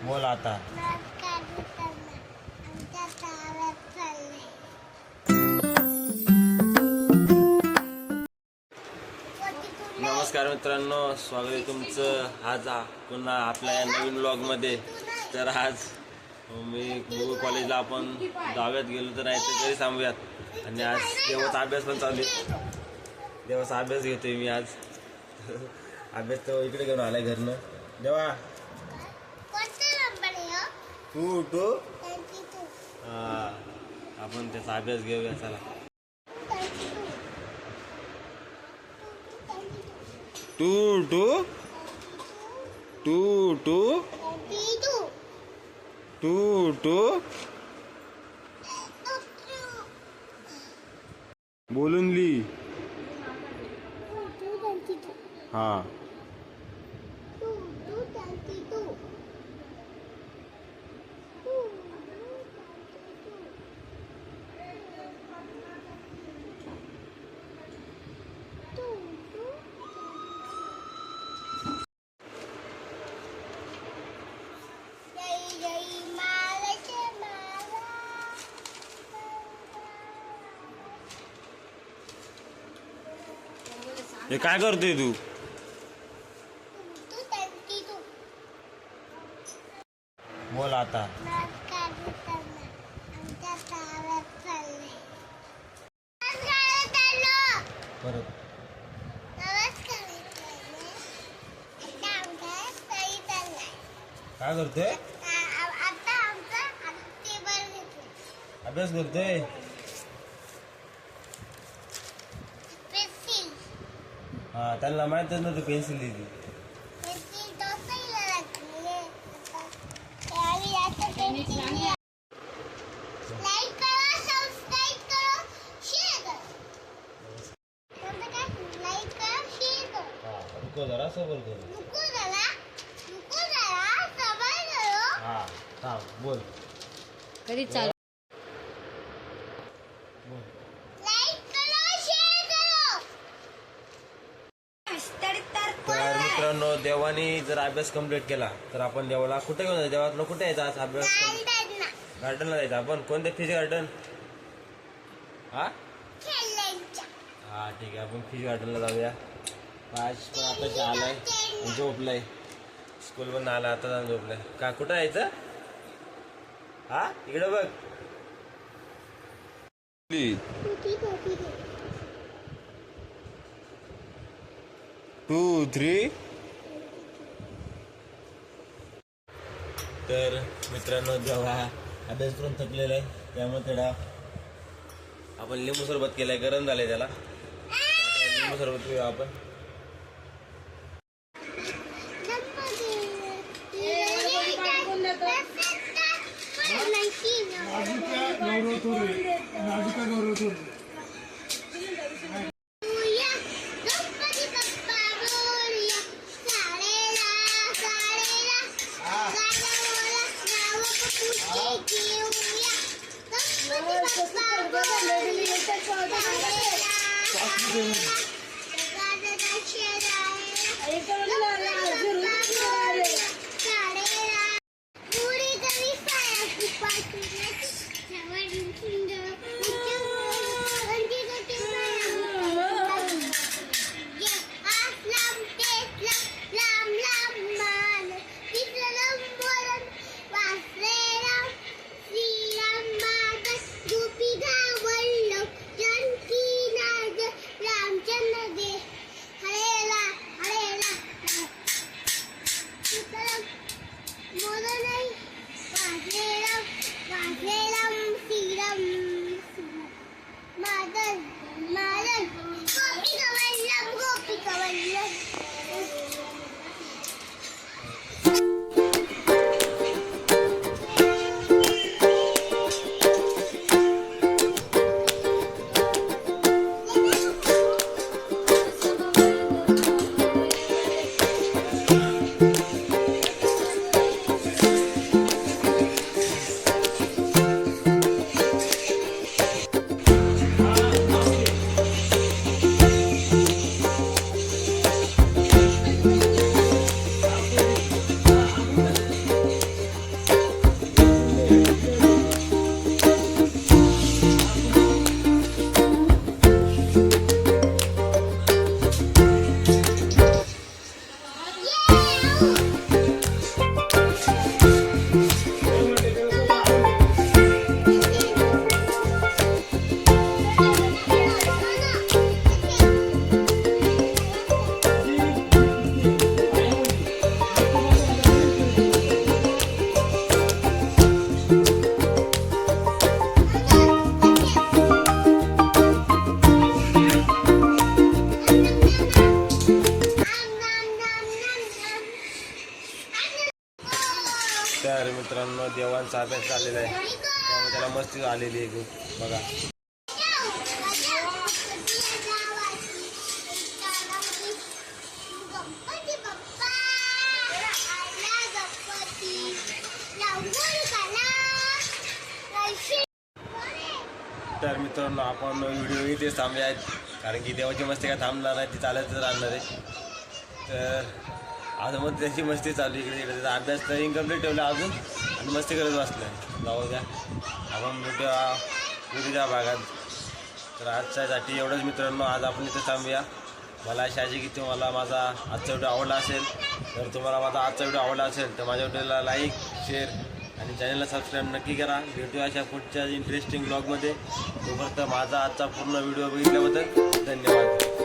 बोल आता. नमस्कार मित्रांनो, स्वागत आहे तुमचं आज पुन्हा आपल्या या नवीन व्लॉगमध्ये. तर आज मी गुरु कॉलेजला आपण दहाव्यात गेलो तर नाही तर घरी थांबूयात. आणि आज देवाचा अभ्यास पण चालू आहे. देवाचा अभ्यास घेतोय मी आज. अभ्यास तर इकडे घेऊन आलाय घरनं. देवा तू आपण त्याचा अभ्यास घेऊया. चला. टू टू टू टू टू टू बोलून ली. हा हे काय करतोय तू? बोल आता. परत काय करतोय? अभ्यास करतोय. हा त्यांना माहितच नव्हतं पेन्सिल दिली. रुको जरा सबर करो. हा थांब बोल. कधी चालू? तर मित्रांनो, देवानी जर अभ्यास कम्प्लीट केला तर आपण देवाला कुठे घेऊन जायचं? देवाला कुठे यायचा आज अभ्यास? गार्डनला जायचं. आपण कोणत्या फिश गार्डन? हा ठीक आहे, आपण फिश गार्डनला जाऊया. आज पण आता आलाय झोपलाय. स्कूल पण आला आता जाऊन झोपलाय. का कुठं जायचं? हा इकडे बघ. 2 3. तर मित्रांनो, जेव्हा अभ्यास करून थकलेला आहे त्यामुळे तेवढा आपण लिंबू सरबत केलाय. गरम झालंय त्याला. लिंबू सरबत पिऊया आपण. मित्रांनो देवांचा अभ्यास चाललेला आहे, त्यामुळे त्याला मस्ती आलेली आहे खूप. बघा तर मित्रांनो आपण व्हिडिओ इथेच थांबले आहेत, कारण की देवाची मस्ती काय थांबणार आहे, ती चालतच राहणार आहे. तर आज मग त्याची मस्ती चालू इकडे तिकडे. त्याचा अभ्यास तर इनकम्प्लीट ठेवला अजून आणि मस्ती करत बसला. जाऊ द्या, आपण भेटूया भागात. तर आजच्यासाठी एवढंच मित्रांनो, आज आपण इथं थांबूया. मला अशी आशा की तुम्हाला माझा आजचा व्हिडिओ आवडला असेल. तर तुम्हाला माझा आजचा व्हिडिओ आवडला असेल तर माझ्या व्हिडिओला लाईक, शेअर आणि चॅनलला सबस्क्राईब नक्की करा. भेटूया अशा पुढच्या इंटरेस्टिंग ब्लॉगमध्ये. तोपर्यंत माझा आजचा पूर्ण व्हिडिओ बघितल्याबद्दल धन्यवाद.